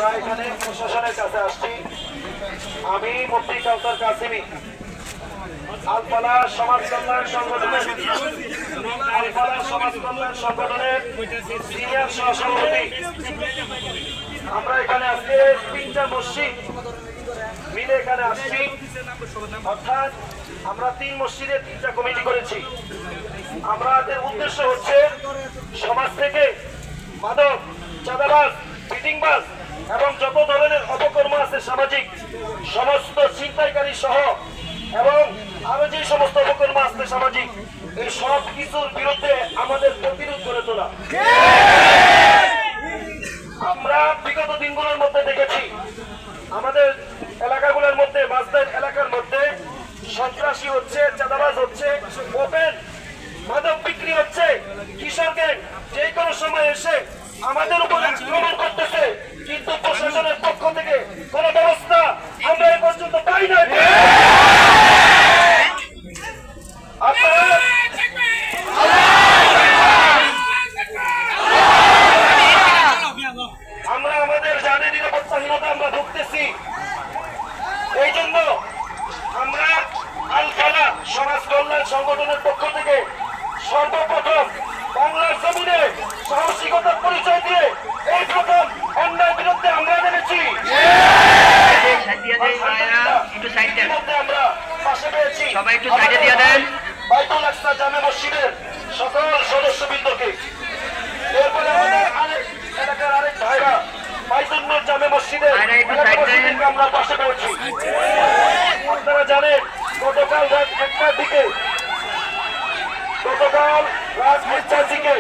আমরা এখানে প্রশাসনের কাছে আসছি। আমি মুফতি কাউসার কাসিমি, আলফালা সমাজ কল্যাণ সংগঠনের সিনিয়র সহসভাপতি। আমরা এখানে আজকে 3টা মসজিদ মিলে এখানে আসছি, অর্থাৎ আমরা 3 মসজিদে 3টা কমিটি করেছি। আমাদের উদ্দেশ্য হচ্ছে সমাজ থেকে মাদক, চাঁদাবাজ, ফিটিংবাজ এবং যত ধরনের অপকর্ম আছে সামাজিক সমস্ত ছিনতাইকারী সহ এবং আরো যে সমস্ত অপকর্ম আছে সামাজিক, এই সব কিছুর বিরুদ্ধে আমাদের প্রতিরোধ করে তোলা। আমরা বিগত দিনগুলোর মধ্যে দেখেছি আমাদের এলাকাগুলোর মধ্যে, মাঝদের এলাকার মধ্যে সন্ত্রাসী হচ্ছে, চাঁদাবাজ হচ্ছে, ওপেন মাদক বিক্রি হচ্ছে, কিশোর গ্যাং যে কোনো সময় এসে আমাদের উপরে আক্রমণ করতেছে, কিন্তু প্রশাসনের পক্ষ থেকে কোন ব্যবস্থা আমরা এ পর্যন্ত পাই না। আমরা আমাদের জানে নিরাপত্তাহীনতা আমরা ভুগতেছি। এই জন্য আমরা আলফালা সমাজ কল্যাণ সংগঠনের পক্ষ থেকে সর্বপ্রথম বাংলার জমিনে সাহসিকতার পরিচয় দিয়ে এই প্রথম অন্যায়ের বিরুদ্ধে আমরা নেমেছি। আমরা পাশে পেয়েছি বাইতুল আকসা জামে মসজিদের সকল সদস্যবৃন্দকে। এরপরে আমাদের আরেক এলাকার আরেক ভাইরা বাইতুল নূর জামে মসজিদের আমরা পাশে পেয়েছি। আপনারা জানেন গতকাল রাত 1টার দিকে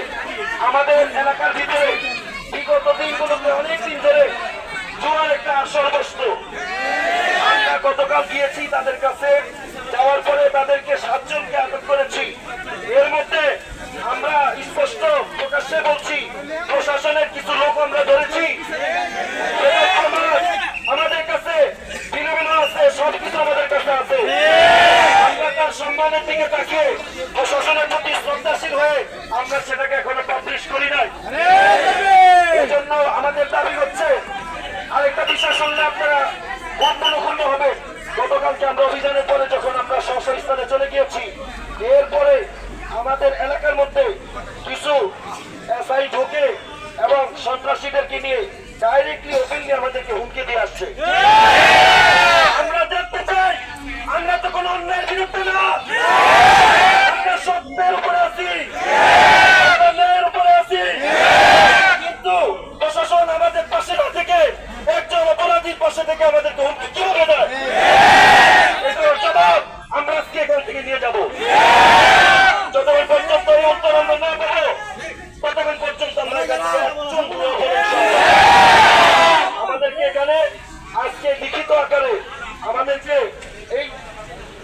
আমাদের এলাকার ভিতরে বিগত দিনগুলোতে অনেকদিন ধরে জুয়ার একটা আসর বসতো। আমরা গতকাল গিয়েছি তাদের কাছে, যাওয়ার পরে তাদেরকে 7 জনকে আটক করেছি। এর মধ্যে আমরা স্পষ্ট প্রকাশ্যে বলছি প্রশাসনের কিছু লোক আমরা ধরেছি। আমাদের কাছে ভিন্ন আছে, সবকিছু আমাদের কাছে আছে। আমরা তার সম্মানের দিকে তাকিয়ে প্রশাসনের প্রতি শ্রদ্ধাশীল হয়ে আমরা সেটাকে এখনো পাবলিশ করি নাই। এই জন্য আমাদের দাবি হচ্ছে আরেকটা বিষয় শুনলে আপনারা মনক্ষুণ্ণ হবে। গতকালকে আমরা অভিযানের পরে যখন আমরা স্থানে চলে গিয়েছি, এরপরে আমাদের এলাকার মধ্যে কিছু এসআই ঢোকে এবং সন্ত্রাসীদেরকে নিয়ে ডাইরেক্টলি ওপেনলি আমাদেরকে হুমকি দিয়ে আসছে। আমরা দেখতে চাই আমরা তো কোনো অন্যায়ের বিরুদ্ধে না, আমরা সত্যের উপরে আছি, ন্যায়ের উপরে আছি। কিন্তু প্রশাসন আমাদের পাশে না থেকে একজন অপরাধীর পাশে থেকে আমাদেরকে হুমকি কিভাবে দেয়, এটার জবাব আমরা আজকে এখান থেকে নিয়ে যাব। যতক্ষণ পর্যন্ত এই উত্তর আমরা না পাবো ততক্ষণ পর্যন্ত আমরা আমাদেরকে এখানে আজকে লিখিত আকারে আমাদেরকে এই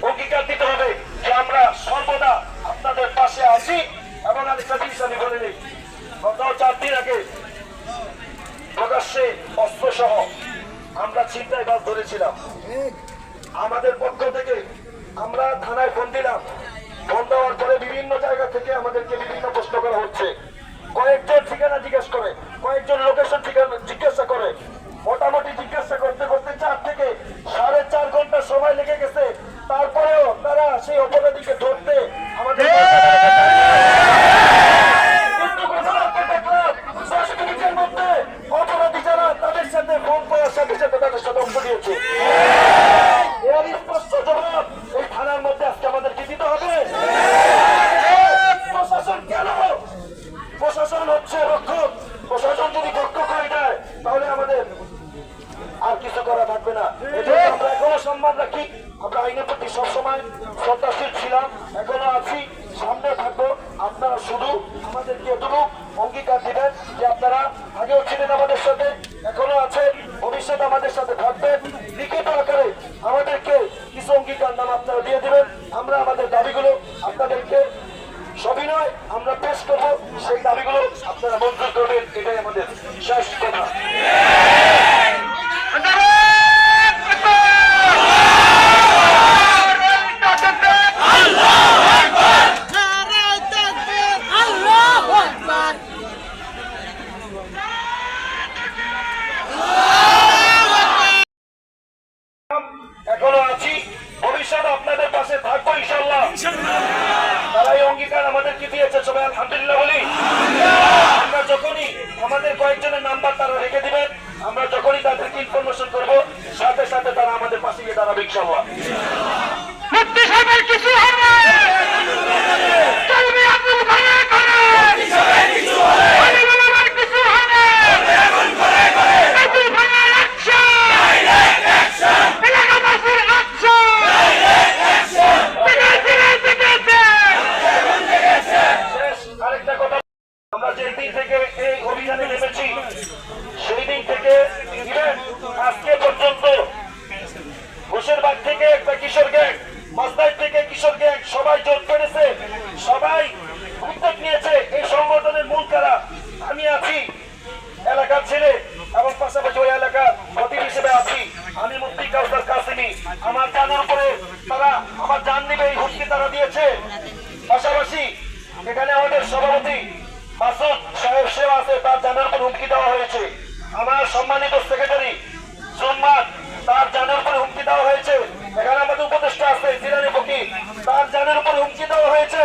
অঙ্গীকার দিতে হবে যে আমরা সর্বদা আপনাদের পাশে আছি। এবং আরেকটা জিনিস আমি বলে নিই, গত 4 দিন আগে প্রকাশ্যে অস্ত্র সহ আমরা ছিনতাইবাজ ধরেছিলাম। আমাদের পক্ষ থেকে আমরা থানায় ফোন দিলাম। ফোন দেওয়ার পরে বিভিন্ন জায়গা থেকে আমাদেরকে বিভিন্ন প্রশ্ন করা হচ্ছে। কয়েকজন ঠিকানা জিজ্ঞেস করে, কয়েকজন লোকেশন ঠিকানা জিজ্ঞাসা করে। মোটামুটি জিজ্ঞাসা করতে করতে 4 থেকে 4.5 ঘন্টা সময় লেগে গেছে। তারপরেও তারা সেই অপরাধীকে ধরতে আমাদের মধ্যে অপরাধী যারা তাদের সাথে ফোন করার সাথে সাথে তাদের সাথে অংশ নিয়েছে। এর স্পষ্ট জবাব এই থানার মধ্যে আজকে আমাদেরকে দিতে হবে। প্রশাসন কেন? প্রশাসন হচ্ছে রক্ষক। প্রশাসন যদি রক্ষক হয়ে যায় তাহলে আমাদের আর কিছু করা থাকবে না। এজন্য আমরা এখনো সম্মান রাখি। আমরা আইনের প্রতি সবসময় শ্রদ্ধাশীল ছিলাম, এখনো আছি, সামনে থাকবো। আপনারা শুধু আমাদেরকে এতটুকু অঙ্গীকার দিবেন যে আপনারা আগেও ছিলেন আমাদের সাথে, এখনো আছেন, ভবিষ্যতে আমাদের সাথে থাকবেন। লিখিত আকারে আমাদেরকে কিছু অঙ্গীকার নাম আপনারা দিয়ে দিবেন। আমরা আমাদের দাবিগুলো আপনাদেরকে সবিনয় আমরা পেশ করবো, সেই দাবিগুলো আপনারা মঞ্জুর করবেন। এটাই আমাদের শেষ কথা। আল্লাহু আকবার। অঙ্গীকার আমাদেরকে দিয়েছে, সবাই আলহামদুলিল্লাহ বলি। আমরা যখনই আমাদের কয়েকজনের নাম্বার তারা রেখে দিবেন, আমরা যখনই তাদেরকে ইনফরমেশন করব, সাথে সাথে তারা আমাদের পাশে গিয়ে দাঁড়াবে ইনশাআল্লাহ। মুফতি সাহেবের কিছু হবে না। চলবে আব্দুল ঘরে ঘরে। মুফতি সাহেবের কিছু হবে না। আলিম ওলামার কিছু হবে না। এখন ঘরে ঘরে। আব্দুল ঘরের অ্যাকশন। Direct action. এলাকাবাসীর অ্যাকশন। Direct action. শেষ আরেকটা কথা, আমরা যেই দিন থেকে এই অভিযানে নেমেছি সেই দিন থেকে ইভেন আজকে পর্যন্ত হোসেরবাগ থেকে একটা কিশোর গ্যাং, মাসদাই থেকে কিশোর গ্যাং, সবাই জোট করেছে, সবাই উদ্যোগ নিয়েছে। এই সংগঠনের মূল কারা, আমি আছি এলাকার ছেলে এবং পাশাপাশি ওই এলাকার খতিব হিসেবে আছি আমি, মুফতি কাউসার কাসেমি। আমার জানের উপরে তারা আমার জান নিবে এই হুমকি তারা দিয়েছে। পাশাপাশি এখানে আমাদের সভাপতি মাসুদ সাহেব সেও আছে, তার জানের উপর হুমকি দেওয়া হয়েছে। আমার সম্মানিত সেক্রেটারি জুম্মান, তার জানের উপরে হুমকি দেওয়া হয়েছে। এখানে আমাদের উপদেষ্টা আছে জিলানি ফকির, তার জানের উপরে হুমকি দেওয়া হয়েছে।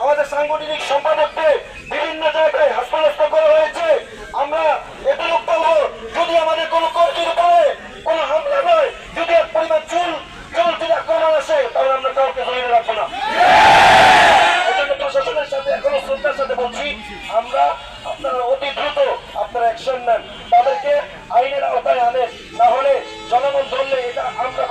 আমাদের সাংগঠনিক সম্পাদককে বিভিন্ন জায়গায় হাসপাতাল করা হয়েছে। আমরা এটুকু বলবো, যদি আমাদের কোনো কর্মীর উপরে কোনো হামলা নয়, যদি এক পরিমাণ চুল যদি আক্রমণ আসে, তাহলে আমরা কাউকে ধরে রাখবো না। এজন্য প্রশাসনের সাথে এখনো শ্রদ্ধার সাথে বলছি, আমরা আপনারা অতি দ্রুত আপনারা অ্যাকশন নেন, তাদেরকে আইনের আওতায় আনেন, না হলে জনগণ ধরলে এটা আমরা